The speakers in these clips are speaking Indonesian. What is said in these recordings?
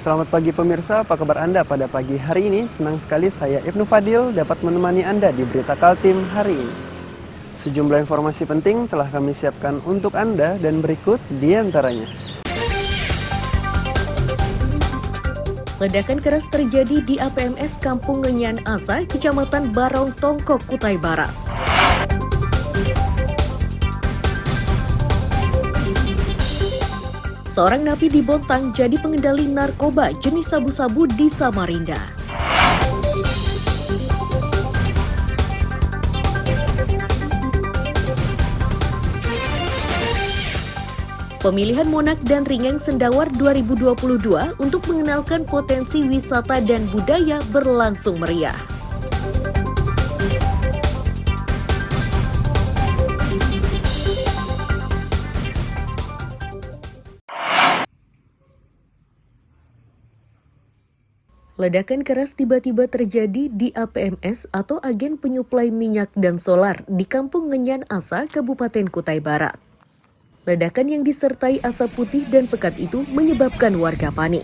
Selamat pagi pemirsa, apa kabar Anda pada pagi hari ini? Senang sekali saya Ibnu Fadil dapat menemani Anda di Berita Kaltim hari ini. Sejumlah informasi penting telah kami siapkan untuk Anda dan berikut di antaranya. Ledakan keras terjadi di APMS Kampung Ngenyan Asa, Kecamatan Barong Tongkok, Kutai Barat. Seorang napi di Bontang jadi pengendali narkoba jenis sabu-sabu di Samarinda. Pemilihan Monak dan Ringeng Sendawar 2022 untuk mengenalkan potensi wisata dan budaya berlangsung meriah. Ledakan keras tiba-tiba terjadi di APMS atau Agen Penyuplai Minyak dan Solar di Kampung Ngenyan Asa, Kabupaten Kutai Barat. Ledakan yang disertai asap putih dan pekat itu menyebabkan warga panik.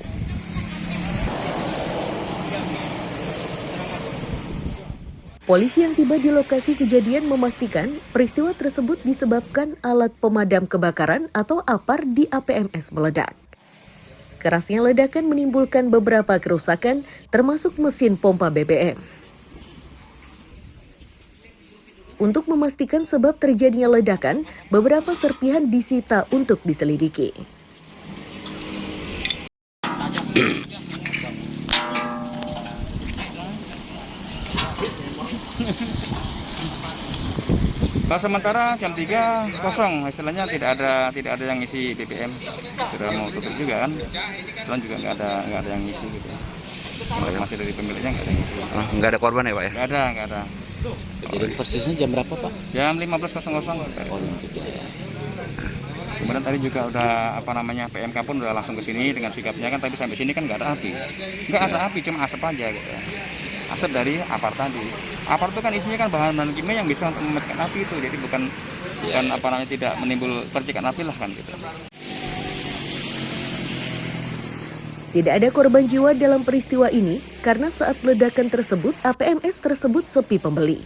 Polisi yang tiba di lokasi kejadian memastikan peristiwa tersebut disebabkan alat pemadam kebakaran atau APAR di APMS meledak. Kerasnya ledakan menimbulkan beberapa kerusakan, termasuk mesin pompa BBM. Untuk memastikan sebab terjadinya ledakan, beberapa serpihan disita untuk diselidiki. Sementara jam 3 kosong, istilahnya tidak ada yang isi BBM. Sudah mau tutup juga kan, sekarang juga nggak ada yang isi gitu. Masih dari pemiliknya nggak ada yang isi. Nggak ada korban ya Pak ya? Nggak ada. Jadi persisnya jam berapa Pak? Jam 15.00. Oh gitu ya. Kemudian tadi juga udah PMK pun udah langsung ke sini dengan sikapnya kan, tapi sampai sini kan nggak ada api. Nggak ada api, cuma asap aja gitu. Asap dari APAR tadi. APAR itu kan isinya kan bahan-bahan kimia yang bisa untuk mematikan api itu, jadi bukan tidak menimbul percikan api lah kan gitu. Tidak ada korban jiwa dalam peristiwa ini karena saat ledakan tersebut APMS tersebut sepi pembeli.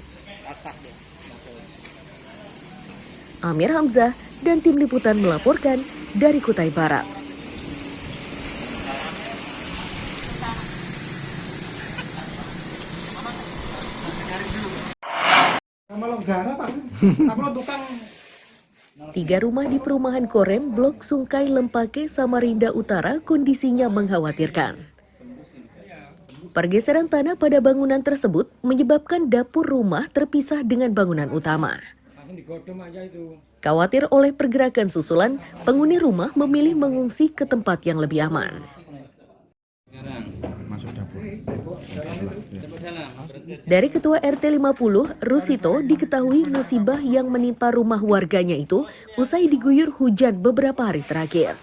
Amir Hamzah dan tim liputan melaporkan dari Kutai Barat. Tiga rumah di perumahan Korem, Blok Sungkai Lempake, Samarinda Utara kondisinya mengkhawatirkan. Pergeseran tanah pada bangunan tersebut menyebabkan dapur rumah terpisah dengan bangunan utama. Khawatir oleh pergerakan susulan, penghuni rumah memilih mengungsi ke tempat yang lebih aman. Dari Ketua RT 50, Rusito, diketahui musibah yang menimpa rumah warganya itu usai diguyur hujan beberapa hari terakhir.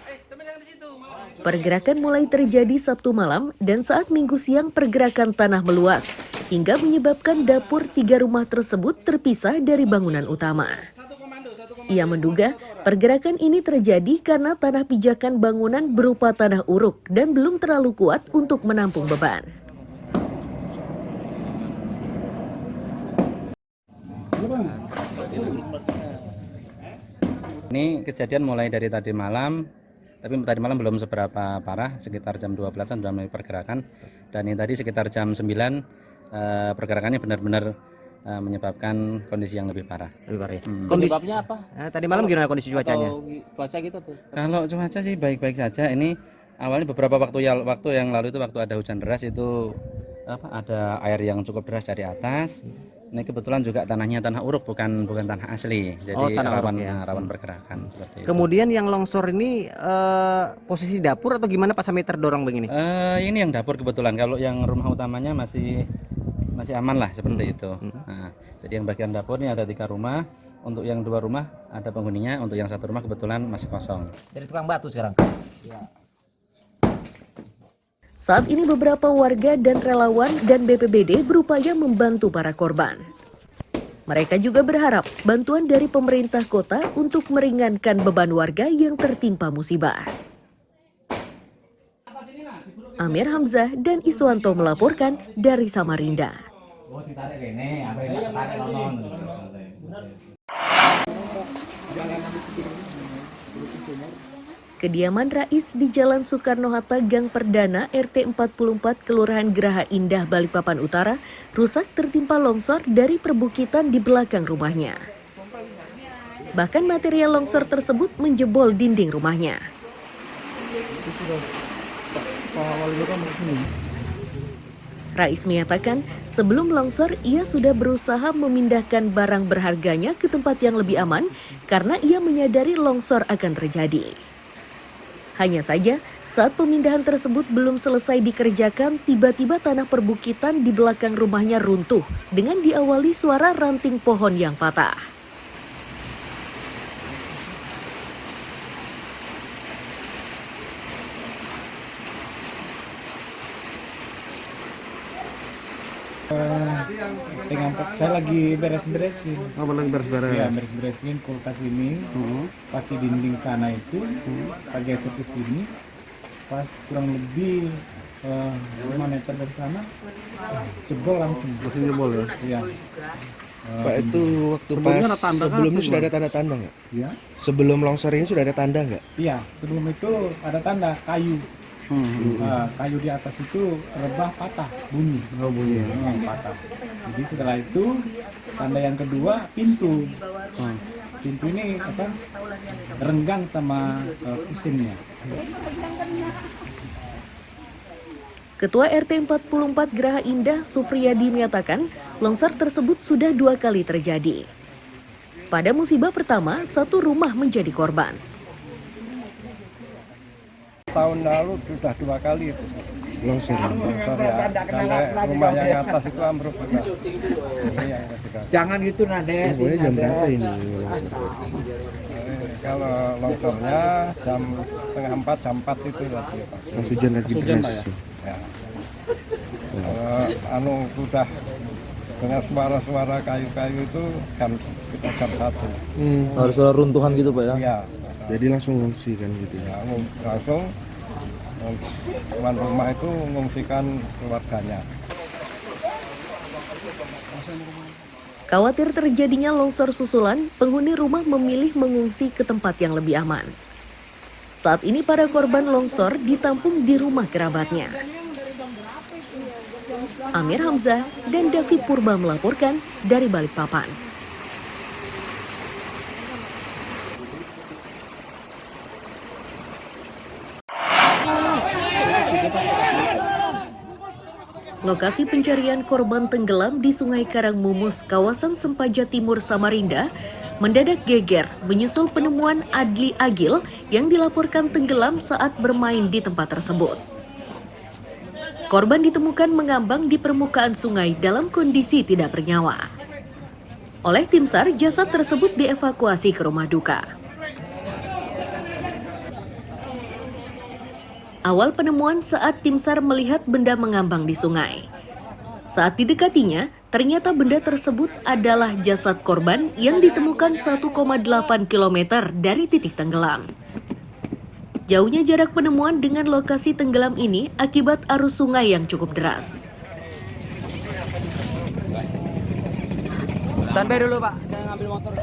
Pergerakan mulai terjadi Sabtu malam dan saat Minggu siang pergerakan tanah meluas hingga menyebabkan dapur tiga rumah tersebut terpisah dari bangunan utama. Ia menduga pergerakan ini terjadi karena tanah pijakan bangunan berupa tanah uruk dan belum terlalu kuat untuk menampung beban. Ini kejadian mulai dari tadi malam, tapi tadi malam belum seberapa parah, sekitar jam 12-an sudah mulai pergerakan. Dan ini tadi sekitar jam 9 pergerakannya benar-benar menyebabkan kondisi yang lebih parah. Ya? Kondisinya apa? Tadi malam gimana kondisi cuacanya? Cuaca gitu tuh. Kalau cuaca sih baik-baik saja. Ini awalnya beberapa waktu yang lalu itu waktu ada hujan deras itu ada air yang cukup deras dari atas. Ini kebetulan juga tanahnya tanah uruk, bukan tanah asli, jadi rawan pergerakan. Seperti Kemudian yang longsor ini posisi dapur atau gimana Pak sampai terdorong begini? Ini yang dapur kebetulan. Kalau yang rumah utamanya masih aman lah seperti itu. Nah, jadi yang bagian dapur ini ada 3 rumah. Untuk yang 2 rumah ada penghuninya. Untuk yang 1 rumah kebetulan masih kosong. Dari tukang batu sekarang. Saat ini beberapa warga dan relawan dan BPBD berupaya membantu para korban. Mereka juga berharap bantuan dari pemerintah kota untuk meringankan beban warga yang tertimpa musibah. Amir Hamzah dan Iswanto melaporkan dari Samarinda. Kediaman Rais di Jalan Soekarno-Hatta Gang Perdana RT 44 Kelurahan Geraha Indah Balikpapan Utara rusak tertimpa longsor dari perbukitan di belakang rumahnya. Bahkan material longsor tersebut menjebol dinding rumahnya. Rais menyatakan sebelum longsor ia sudah berusaha memindahkan barang berharganya ke tempat yang lebih aman karena ia menyadari longsor akan terjadi. Hanya saja, saat pemindahan tersebut belum selesai dikerjakan, tiba-tiba tanah perbukitan di belakang rumahnya runtuh dengan diawali suara ranting pohon yang patah. Saya lagi beres-beresin. Apa lagi beres-beres? Ya, beres-beresin kulkas ini. Pas di dinding sana itu, pakai geser ke sini. Pas kurang lebih 5 meter dari sana, jebol langsung. Langsung jebol ya? Iya. Pak, itu waktu Sebelumnya pas ada tanda kah? sebelumnya sudah ada tanda-tanda nggak? Ya. Sebelum longsor ini sudah ada tanda nggak? Iya, sebelum itu ada tanda kayu. Kayu di atas itu rebah patah, bunyi. Oh, bunyi. Patah. Jadi setelah itu tanda yang kedua pintu. Pintu ini renggang sama kusinnya. Ketua RT 44 Geraha Indah Supriyadi menyatakan longsor tersebut sudah 2 kali terjadi. Pada musibah pertama, 1 rumah menjadi korban. Tahun lalu sudah 2 kali itu Longsor. longsor ya, sampai rumah yang atas itu ambruk juga. Ini yang ketiga. Jangan gitu Nade. Pokoknya jam berapa ini? Kalau longsornya jam 3:30, jam 4 itu lagi Pak. Pas hujan lagi deras. Ya. Kalau sudah dengan suara-suara kayu-kayu itu kita jam 1. Harus suara runtuhan gitu Pak ya. Iya. Jadi langsung ngungsi kan gitu ya. Ya, langsung tuan rumah itu mengungsikan keluarganya. Khawatir terjadinya longsor susulan, penghuni rumah memilih mengungsi ke tempat yang lebih aman. Saat ini para korban longsor ditampung di rumah kerabatnya. Amir Hamzah dan David Purba melaporkan dari Balikpapan. Lokasi pencarian korban tenggelam di Sungai Karangmumus, kawasan Sempaja Timur, Samarinda, mendadak geger menyusul penemuan Adli Agil yang dilaporkan tenggelam saat bermain di tempat tersebut. Korban ditemukan mengambang di permukaan sungai dalam kondisi tidak bernyawa. Oleh tim SAR, jasad tersebut dievakuasi ke rumah duka. Awal penemuan saat tim SAR melihat benda mengambang di sungai. Saat didekatinya, ternyata benda tersebut adalah jasad korban yang ditemukan 1,8 km dari titik tenggelam. Jauhnya jarak penemuan dengan lokasi tenggelam ini akibat arus sungai yang cukup deras. Standby dulu Pak, saya ngambil motor.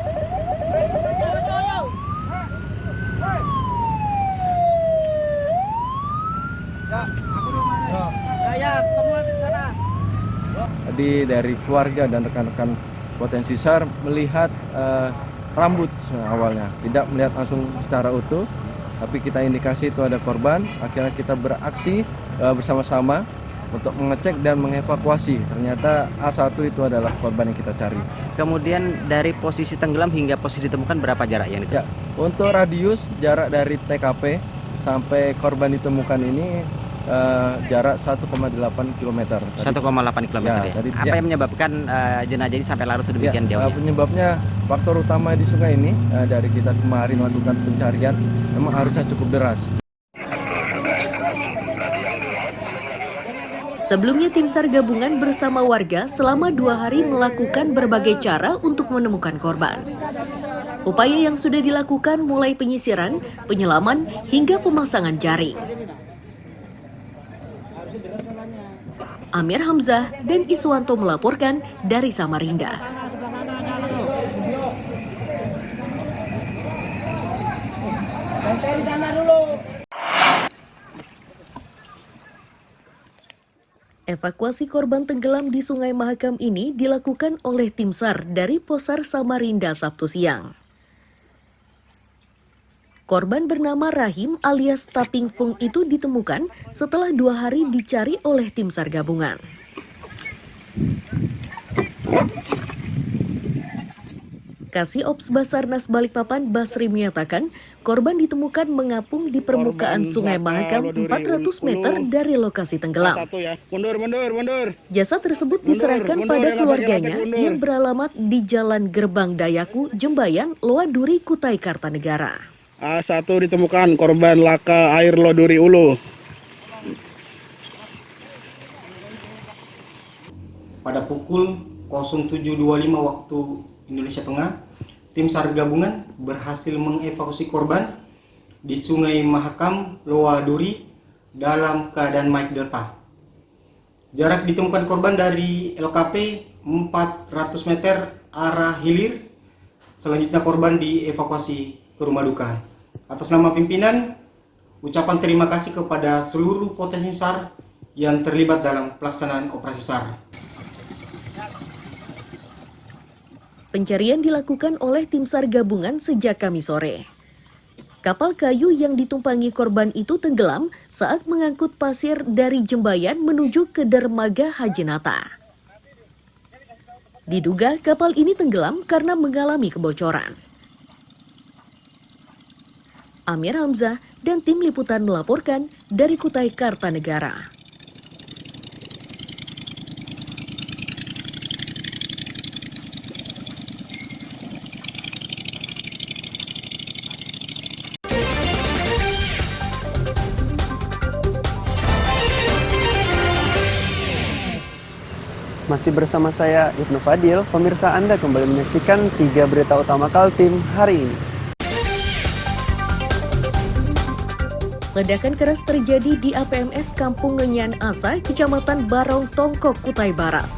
Tadi dari keluarga dan rekan-rekan potensi SAR melihat rambut awalnya, tidak melihat langsung secara utuh, tapi kita indikasi itu ada korban. Akhirnya kita beraksi bersama-sama untuk mengecek dan mengevakuasi. Ternyata A1 itu adalah korban yang kita cari. Kemudian dari posisi tenggelam hingga posisi ditemukan berapa jarak yang itu? Ya, untuk radius jarak dari TKP sampai korban ditemukan ini jarak 1,8 km. 1,8 km Ya, ya. tadi- Apa yang menyebabkan jenazah ini sampai larut sedemikian Ya, jauh? penyebabnya faktor utama di sungai ini dari kita kemarin melakukan pencarian memang arusnya cukup deras. Sebelumnya tim SAR gabungan bersama warga selama 2 hari melakukan berbagai cara untuk menemukan korban. Upaya yang sudah dilakukan mulai penyisiran, penyelaman, hingga pemasangan jaring. Amir Hamzah dan Iswanto melaporkan dari Samarinda. Evakuasi korban tenggelam di Sungai Mahakam ini dilakukan oleh tim SAR dari Posar Samarinda Sabtu siang. Korban bernama Rahim alias Taping Fung itu ditemukan setelah 2 hari dicari oleh tim SAR gabungan. Kasih Ops Basarnas Balikpapan Basri menyatakan korban ditemukan mengapung di permukaan Sungai Mahakam 400 meter dari lokasi tenggelam. Jasad tersebut diserahkan pada keluarganya yang beralamat di Jalan Gerbang Dayaku, Jembayan, Loaduri, Kutai Kartanegara. A1 ditemukan korban laka air Loduri Ulu. Pada pukul 07.25 waktu Indonesia Tengah, tim SAR gabungan berhasil mengevakuasi korban di Sungai Mahakam, Loaduri dalam keadaan Mike Delta. Jarak ditemukan korban dari LKP 400 meter arah hilir. Selanjutnya korban dievakuasi ke rumah duka. Atas nama pimpinan, ucapan terima kasih kepada seluruh potensi SAR yang terlibat dalam pelaksanaan operasi SAR. Pencarian dilakukan oleh tim SAR gabungan sejak Kamis sore. Kapal kayu yang ditumpangi korban itu tenggelam saat mengangkut pasir dari Jembayan menuju ke dermaga Haji Nata. Diduga kapal ini tenggelam karena mengalami kebocoran. Amir Hamzah dan tim liputan melaporkan dari Kutai Kartanegara. Masih bersama saya Ibnu Fadil, pemirsa Anda kembali menyaksikan 3 berita utama Kaltim hari ini. Ledakan keras terjadi di APMS Kampung Ngenyan Asa, Kecamatan Barong Tongkok, Kutai Barat.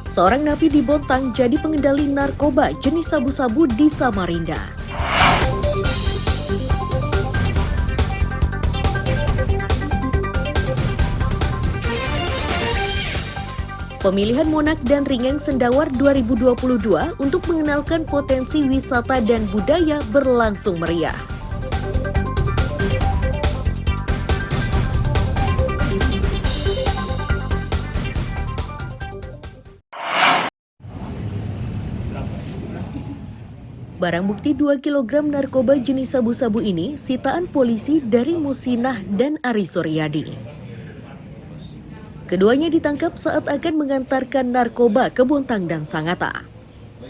Seorang napi di Bontang jadi pengendali narkoba jenis sabu-sabu di Samarinda. Pemilihan Monak dan Ringeng Sendawar 2022 untuk mengenalkan potensi wisata dan budaya berlangsung meriah. Barang bukti 2 kg narkoba jenis sabu-sabu ini sitaan polisi dari Musinah dan Ari Suryadi. Keduanya ditangkap saat akan mengantarkan narkoba ke Bontang dan Sangatta.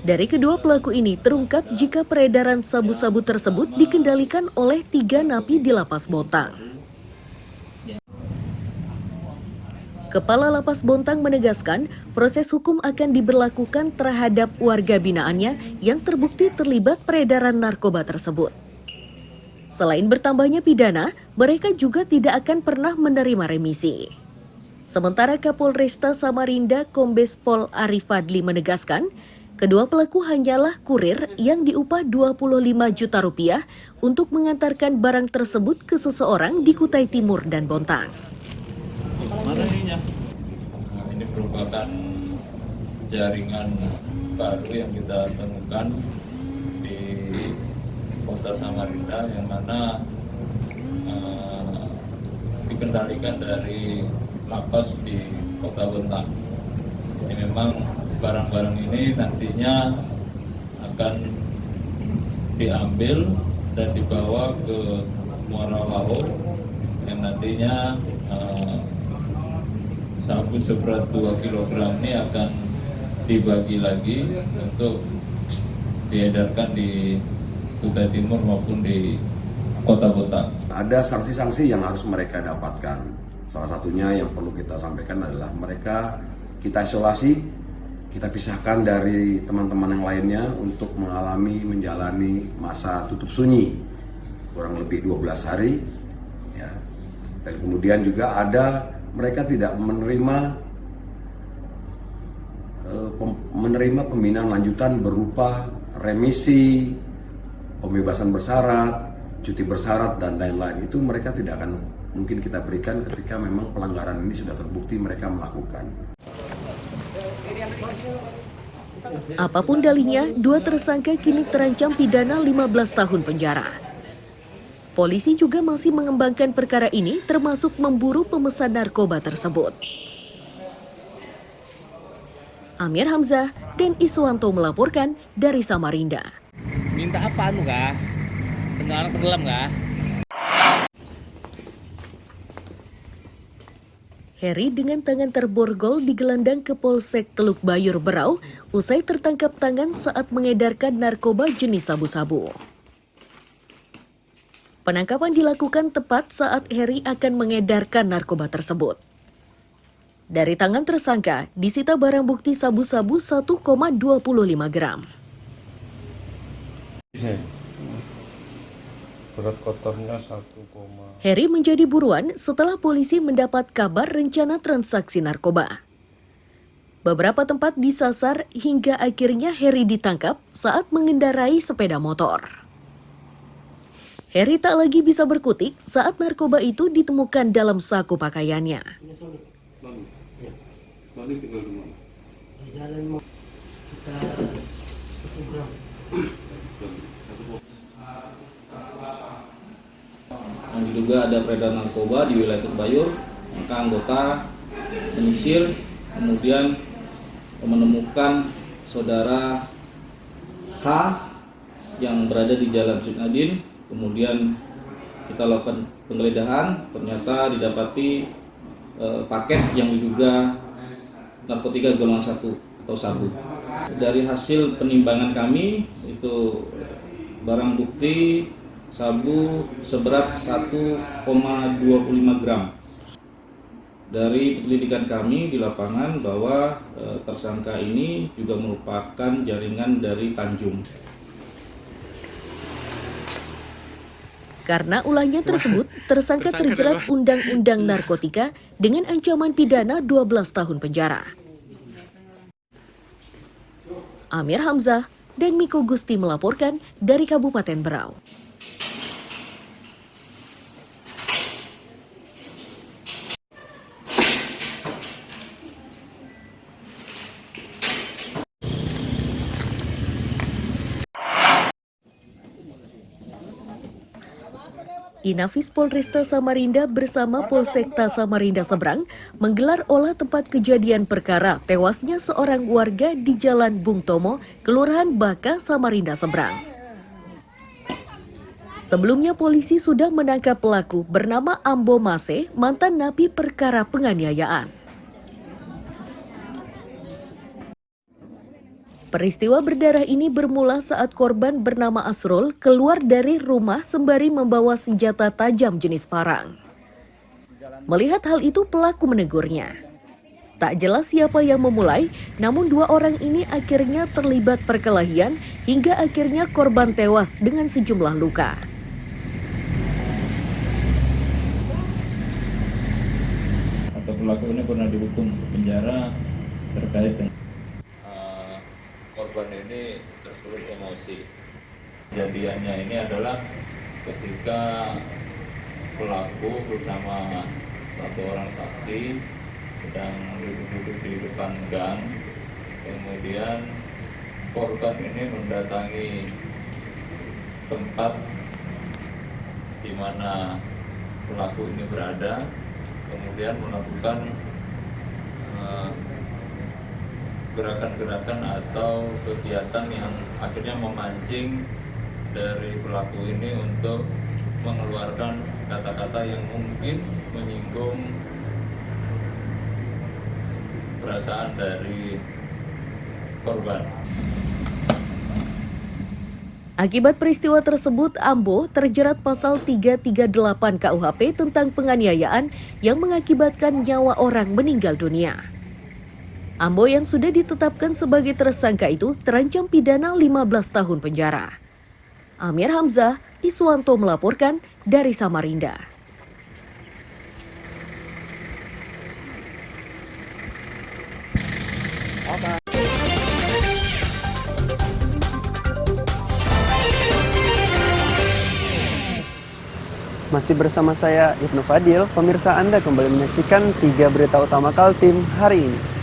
Dari kedua pelaku ini terungkap jika peredaran sabu-sabu tersebut dikendalikan oleh 3 napi di Lapas Bontang. Kepala Lapas Bontang menegaskan proses hukum akan diberlakukan terhadap warga binaannya yang terbukti terlibat peredaran narkoba tersebut. Selain bertambahnya pidana, mereka juga tidak akan pernah menerima remisi. Sementara Kapolresta Samarinda Kombes Pol Arif Fadli menegaskan, kedua pelaku hanyalah kurir yang diupah 25 juta rupiah untuk mengantarkan barang tersebut ke seseorang di Kutai Timur dan Bontang. Ini merupakan jaringan baru yang kita temukan di Kota Samarinda yang mana dikendalikan dari lapas di Kota Bontang. Ini memang barang-barang ini nantinya akan diambil dan dibawa ke Muara Laho yang nantinya sabu seberat 2 kg ini akan dibagi lagi untuk diedarkan di Kutai Timur maupun di Kota Bontang. Ada sanksi-sanksi yang harus mereka dapatkan. Salah satunya yang perlu kita sampaikan adalah mereka kita isolasi, kita pisahkan dari teman-teman yang lainnya untuk menjalani masa tutup sunyi. kurang lebih 12 hari. Ya. Dan kemudian juga ada mereka tidak menerima pembinaan lanjutan berupa remisi, pembebasan bersyarat, cuti bersyarat, dan lain-lain. Itu mereka tidak akan mungkin kita berikan ketika memang pelanggaran ini sudah terbukti mereka melakukan. Apapun dalihnya, dua tersangka kini terancam pidana 15 tahun penjara. Polisi juga masih mengembangkan perkara ini, termasuk memburu pemesan narkoba tersebut. Amir Hamzah dan Iswanto melaporkan dari Samarinda. Minta apa anu kah? Tenggelam kah? Heri dengan tangan terborgol digelandang ke Polsek Teluk Bayur Berau usai tertangkap tangan saat mengedarkan narkoba jenis sabu-sabu. Penangkapan dilakukan tepat saat Heri akan mengedarkan narkoba tersebut. Dari tangan tersangka, disita barang bukti sabu-sabu 1,25 gram. Berat kotornya 1, Heri menjadi buruan setelah polisi mendapat kabar rencana transaksi narkoba. Beberapa tempat disasar hingga akhirnya Heri ditangkap saat mengendarai sepeda motor. Heri tak lagi bisa berkutik saat narkoba itu ditemukan dalam saku pakaiannya. Yang diduga ada peredaran narkoba di wilayah Teluk Bayur, maka anggota menyisir, kemudian menemukan saudara H yang berada di Jalan Sudnadin. Kemudian kita lakukan penggeledahan, ternyata didapati paket yang diduga narkotika golongan 1 atau sabu. Dari hasil penimbangan kami itu barang bukti sabu seberat 1,25 gram. Dari penyelidikan kami di lapangan bahwa tersangka ini juga merupakan jaringan dari Tanjung. Karena ulahnya tersebut, tersangka terjerat Undang-Undang Narkotika dengan ancaman pidana 12 tahun penjara. Amir Hamzah dan Miko Gusti melaporkan dari Kabupaten Berau. Inafis Polresta Samarinda bersama Polsekta Samarinda Seberang menggelar olah tempat kejadian perkara tewasnya seorang warga di Jalan Bung Tomo, Kelurahan Baka, Samarinda Seberang. Sebelumnya polisi sudah menangkap pelaku bernama Ambo Mase, mantan napi perkara penganiayaan. Peristiwa berdarah ini bermula saat korban bernama Asrul keluar dari rumah sembari membawa senjata tajam jenis parang. Melihat hal itu, pelaku menegurnya. Tak jelas siapa yang memulai, namun dua orang ini akhirnya terlibat perkelahian hingga akhirnya korban tewas dengan sejumlah luka. Atau pelaku ini pernah dihukum penjara terkait dengan korban ini tersulut emosi. Kejadiannya ini adalah ketika pelaku bersama satu orang saksi sedang duduk-duduk di depan gang, kemudian korban ini mendatangi tempat di mana pelaku ini berada, kemudian melakukan gerakan-gerakan atau kegiatan yang akhirnya memancing dari pelaku ini untuk mengeluarkan kata-kata yang mungkin menyinggung perasaan dari korban. Akibat peristiwa tersebut, Ambo terjerat pasal 338 KUHP tentang penganiayaan yang mengakibatkan nyawa orang meninggal dunia. Ambo yang sudah ditetapkan sebagai tersangka itu terancam pidana 15 tahun penjara. Amir Hamzah, Iswanto melaporkan dari Samarinda. Masih bersama saya Ibnu Fadil, pemirsa Anda kembali menyaksikan 3 berita utama Kaltim hari ini.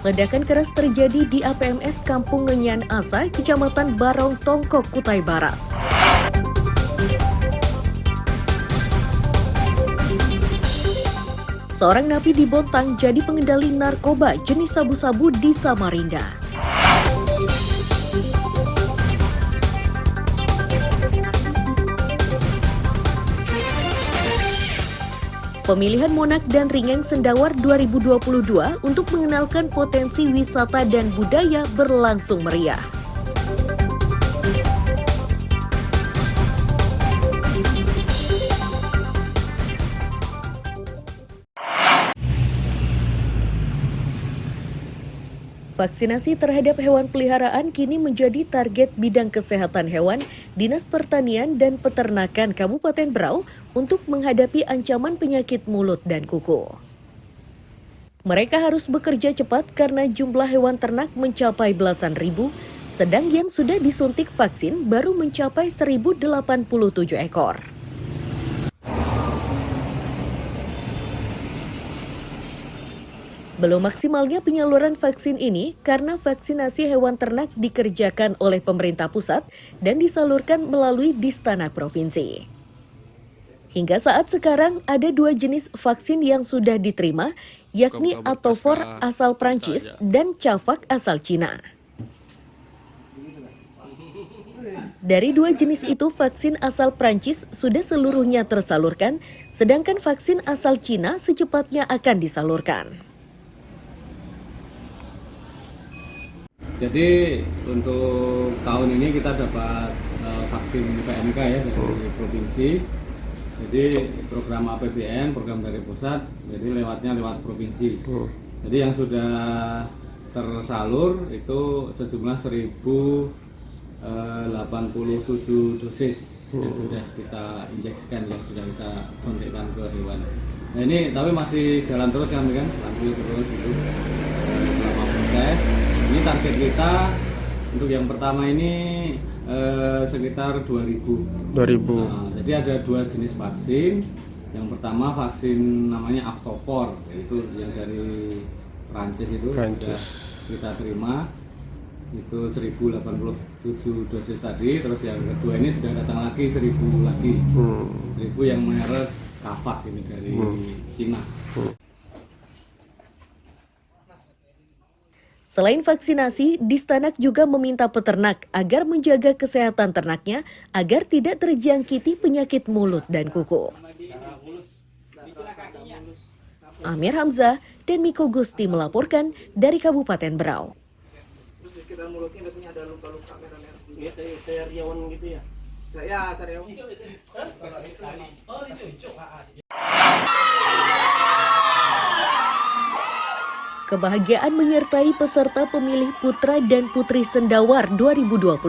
Ledakan keras terjadi di APMS Kampung Ngenyan Asa, Kecamatan Barong Tongkok, Kutai Barat. Seorang napi di Bontang jadi pengendali narkoba jenis sabu-sabu di Samarinda. Pemilihan Monak dan Ringeng Sendawar 2022 untuk mengenalkan potensi wisata dan budaya berlangsung meriah. Vaksinasi terhadap hewan peliharaan kini menjadi target bidang kesehatan hewan Dinas Pertanian dan Peternakan Kabupaten Berau untuk menghadapi ancaman penyakit mulut dan kuku. Mereka harus bekerja cepat karena jumlah hewan ternak mencapai belasan ribu, sedang yang sudah disuntik vaksin baru mencapai 1.087 ekor. Belum maksimalnya penyaluran vaksin ini karena vaksinasi hewan ternak dikerjakan oleh pemerintah pusat dan disalurkan melalui Distanak Provinsi. Hingga saat sekarang ada 2 jenis vaksin yang sudah diterima, yakni Atofor asal Prancis dan Cavak asal Cina. Dari 2 jenis itu, vaksin asal Prancis sudah seluruhnya tersalurkan, sedangkan vaksin asal Cina secepatnya akan disalurkan. Jadi untuk tahun ini kita dapat vaksin PMK ya dari provinsi. Jadi program APBN, program dari pusat, jadi lewatnya lewat provinsi. Jadi yang sudah tersalur itu sejumlah 1.087 dosis yang sudah kita injeksikan, yang sudah kita suntikkan ke hewan. Nah ini tapi masih jalan terus kami kan, lanjut terus itu beberapa proses. Ini target kita untuk yang pertama ini sekitar 2.000. Nah, jadi ada 2 jenis vaksin. Yang pertama vaksin namanya Atofor, itu yang dari Prancis itu sudah kita terima. Itu 1.087 dosis tadi. Terus yang kedua ini sudah datang lagi 1.000 lagi. 1.000 yang merek Cavak ini dari Cina. Selain vaksinasi, Distanak juga meminta peternak agar menjaga kesehatan ternaknya agar tidak terjangkiti penyakit mulut dan kuku. Amir Hamzah dan Miko Gusti melaporkan dari Kabupaten Berau. Terus di sekitar mulutnya biasanya ada luka-luka merah-merah. Sariawan gitu ya? Ya, sariawan. Kebahagiaan menyertai peserta pemilih Putra dan Putri Sendawar 2022.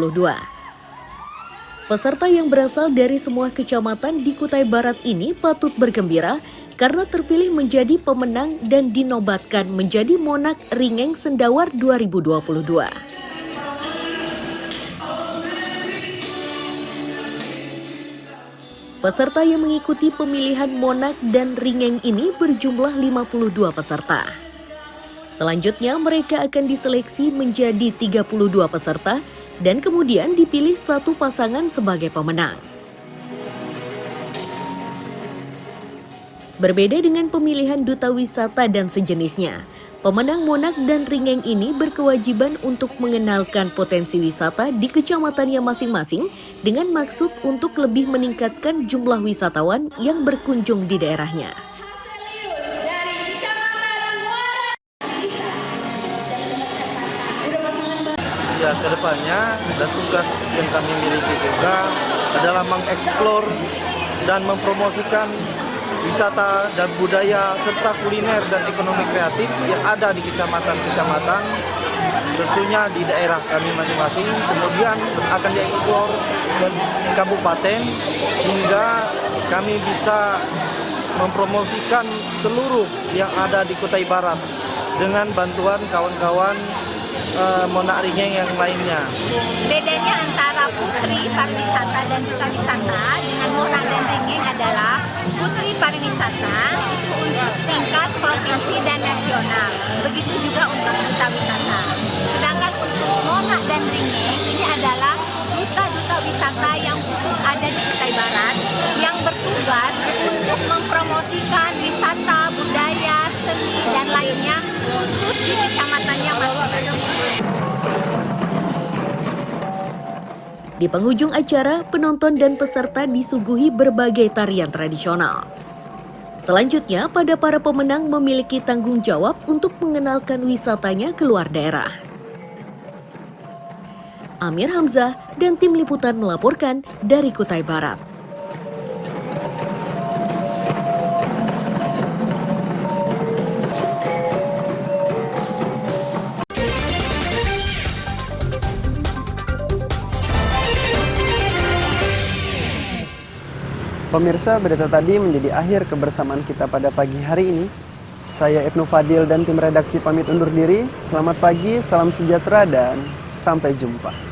Peserta yang berasal dari semua kecamatan di Kutai Barat ini patut bergembira karena terpilih menjadi pemenang dan dinobatkan menjadi Monak Ringeng Sendawar 2022. Peserta yang mengikuti pemilihan Monak dan Ringeng ini berjumlah 52 peserta. Selanjutnya mereka akan diseleksi menjadi 32 peserta dan kemudian dipilih 1 pasangan sebagai pemenang. Berbeda dengan pemilihan duta wisata dan sejenisnya, pemenang Monak dan Ringeng ini berkewajiban untuk mengenalkan potensi wisata di kecamatannya masing-masing dengan maksud untuk lebih meningkatkan jumlah wisatawan yang berkunjung di daerahnya. Ya, kedepannya dan tugas yang kami miliki juga adalah mengeksplor dan mempromosikan wisata dan budaya serta kuliner dan ekonomi kreatif yang ada di kecamatan-kecamatan, tentunya di daerah kami masing-masing, kemudian akan dieksplor ke kabupaten hingga kami bisa mempromosikan seluruh yang ada di Kutai Barat dengan bantuan kawan-kawan Monak Ringeng yang lainnya. Bedanya antara Putri Pariwisata dan Duta Wisata dengan Monak dan Ringeng adalah Putri Pariwisata itu untuk tingkat provinsi dan nasional. Begitu juga untuk Duta Wisata. Sedangkan untuk Monak dan Ringeng ini adalah duta-duta wisata yang khusus ada di Kutai Barat yang bertugas untuk mempromosikan wisata, budaya, seni, dan lainnya khusus di kecamatannya masing-masing. Di penghujung acara, penonton dan peserta disuguhi berbagai tarian tradisional. Selanjutnya, pada para pemenang memiliki tanggung jawab untuk mengenalkan wisatanya ke luar daerah. Amir Hamzah dan tim liputan melaporkan dari Kutai Barat. Pemirsa, berita tadi menjadi akhir kebersamaan kita pada pagi hari ini. Saya Ibnu Fadil dan tim redaksi pamit undur diri. Selamat pagi, salam sejahtera, dan sampai jumpa.